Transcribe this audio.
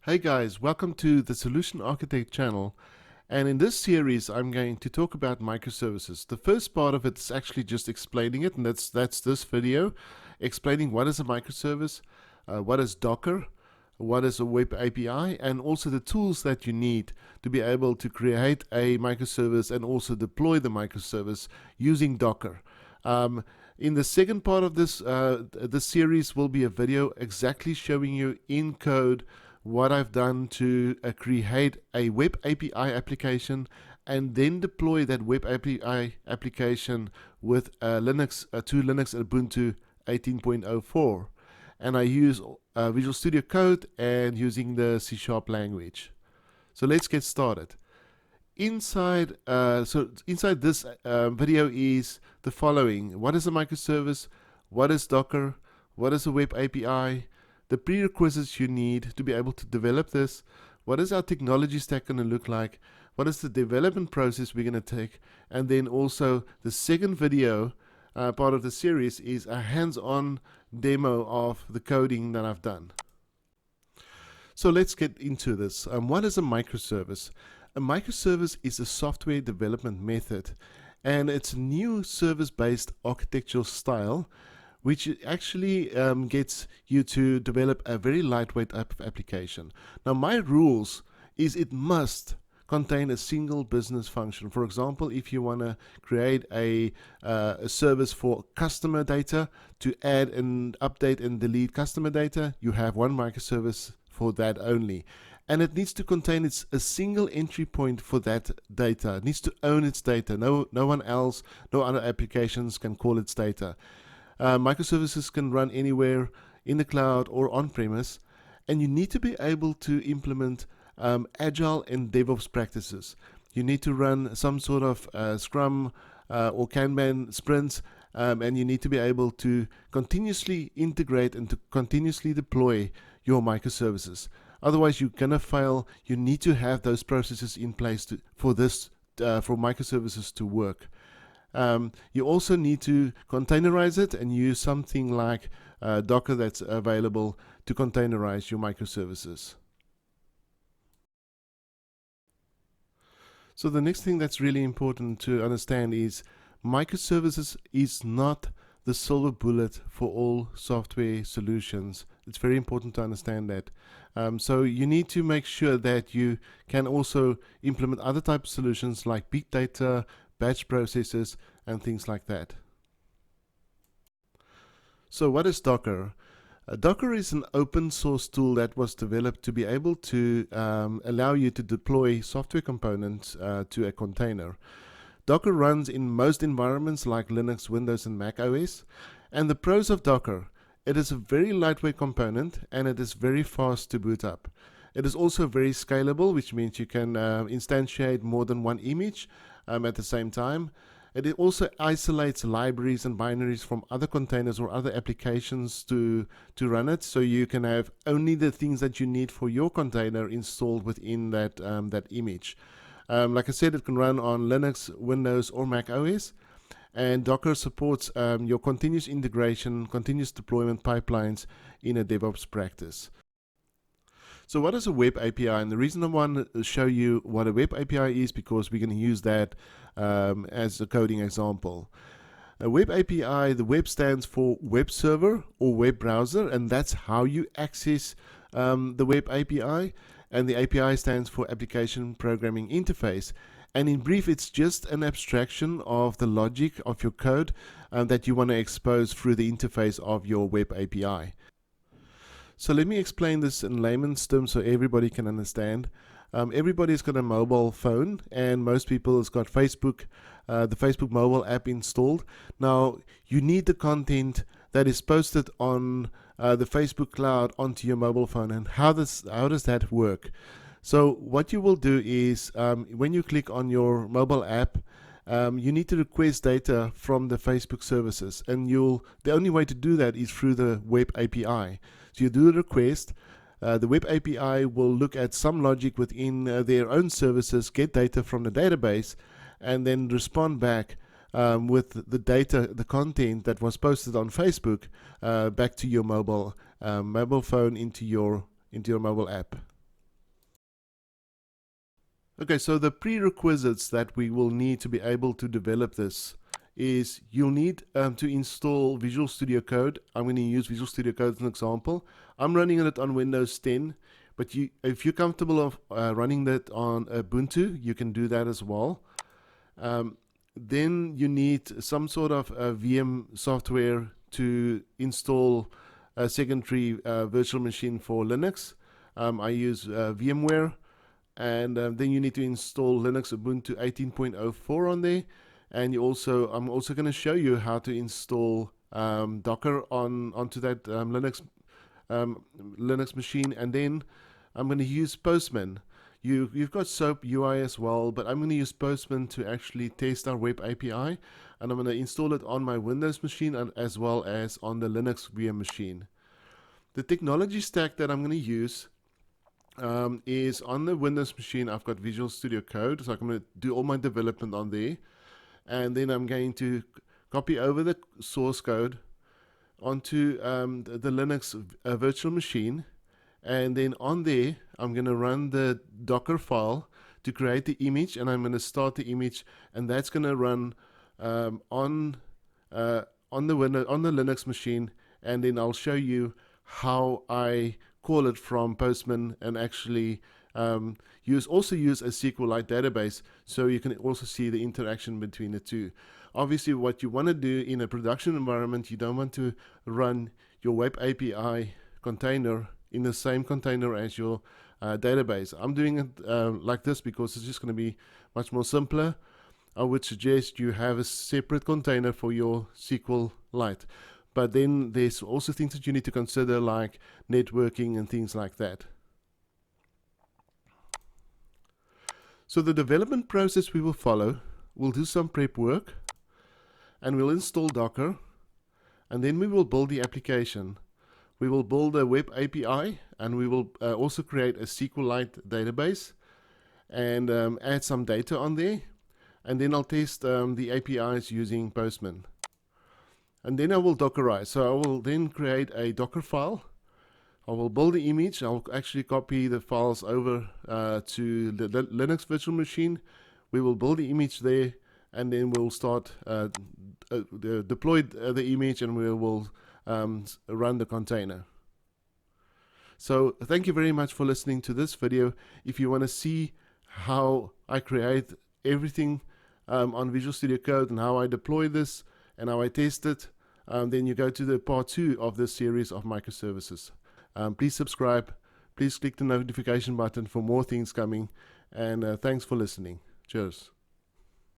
Hey guys, welcome to the Solution Architect channel, and in this series I'm going to talk about microservices. The first part of it is actually just explaining it, and that's this video, explaining what is a microservice, what is Docker, what is a web API, and also the tools that you need to be able to create a microservice and also deploy the microservice using Docker. In the second part of this series will be a video exactly showing you in code what I've done to create a web API application and then deploy that web API application with Linux to Linux Ubuntu 18.04. And I use Visual Studio Code and using the C# language. So let's get started. Inside this video is the following: what is a microservice, what is Docker, what is a web API, the prerequisites you need to be able to develop this, what is our technology stack going to look like, what is the development process we're going to take, and then also the second video part of the series is a hands-on demo of the coding that I've done. So let's get into this. What is a microservice? A microservice is a software development method, and it's a new service-based architectural style which actually gets you to develop a very lightweight application. Now, my rules is it must contain a single business function. For example, if you want to create a service for customer data to add and update and delete customer data, you have one microservice for that only. And it needs to contain a single entry point for that data. It needs to own its data. No one else, no other applications can call its data. Microservices can run anywhere in the cloud or on-premise, and you need to be able to implement agile and DevOps practices. You need to run some sort of Scrum or Kanban sprints, and you need to be able to continuously integrate and to continuously deploy your microservices. Otherwise, you're gonna fail. You need to have those processes in place for microservices to work. You also need to containerize it and use something like Docker that's available to containerize your microservices. So the next thing that's really important to understand is microservices is not the silver bullet for all software solutions. It's very important to understand that. So you need to make sure that you can also implement other types of solutions like big data, batch processes, and things like that. So what is Docker? Docker is an open source tool that was developed to be able to allow you to deploy software components to a container. Docker runs in most environments like Linux, Windows, and Mac OS. And the pros of Docker: it is a very lightweight component and it is very fast to boot up. It is also very scalable, which means you can instantiate more than one image at the same time. It also isolates libraries and binaries from other containers or other applications to run it, so you can have only the things that you need for your container installed within that image. Like I said, it can run on Linux, Windows, or Mac OS, and Docker supports your continuous integration, continuous deployment pipelines in a DevOps practice. So what is a web API? And the reason I want to show you what a web API is because we're going to use that as a coding example. A web API, the web stands for web server or web browser, and that's how you access the web API. And the API stands for Application Programming Interface. And in brief, it's just an abstraction of the logic of your code that you want to expose through the interface of your web API. So let me explain this in layman's terms so everybody can understand. Everybody's got a mobile phone, and most people has got Facebook, the Facebook mobile app installed. Now, you need the content that is posted on the Facebook cloud onto your mobile phone. And how does that work? So what you will do is when you click on your mobile app, you need to request data from the Facebook services, and the only way to do that is through the web API. So you do a request, the web API will look at some logic within their own services, get data from the database, and then respond back with the data, the content that was posted on Facebook back to your mobile phone into your mobile app. Okay, so the prerequisites that we will need to be able to develop this is you'll need to install Visual Studio Code. I'm going to use Visual Studio Code as an example. I'm running it on Windows 10, but if you're comfortable of running that on Ubuntu, you can do that as well. Then you need some sort of VM software to install a secondary virtual machine for Linux. I use VMware. And then you need to install Linux Ubuntu 18.04 on there. And I'm also going to show you how to install Docker onto that Linux machine. And then I'm going to use Postman. You've got SOAP UI as well, but I'm going to use Postman to actually test our web API. And I'm going to install it on my Windows machine as well as on the Linux VM machine. The technology stack that I'm going to use is on the Windows machine. I've got Visual Studio Code, so I'm going to do all my development on there, and then I'm going to copy over the source code onto the Linux virtual machine, and then on there I'm going to run the Docker file to create the image, and I'm going to start the image, and that's going to run on the Linux machine, and then I'll show you how I call it from Postman and actually also use a SQLite database, so you can also see the interaction between the two. Obviously, what you want to do in a production environment, you don't want to run your web API container in the same container as your database. I'm doing it like this because it's just going to be much more simpler. I would suggest you have a separate container for your SQLite. But then there's also things that you need to consider, like networking and things like that. So the development process we will follow, we'll do some prep work, and we'll install Docker, and then we will build the application. We will build a web API, and we will also create a SQLite database and add some data on there. And then I'll test the APIs using Postman. And then I will Dockerize. So I will then create a Docker file. I will build the image. I'll actually copy the files over to the Linux virtual machine. We will build the image there, and then we'll start deploy the image, and we will run the container. So thank you very much for listening to this video. If you want to see how I create everything on Visual Studio Code and how I deploy this and how I test it, then you go to the part 2 of this series of microservices. Please subscribe. Please click the notification button for more things coming. And thanks for listening. Cheers.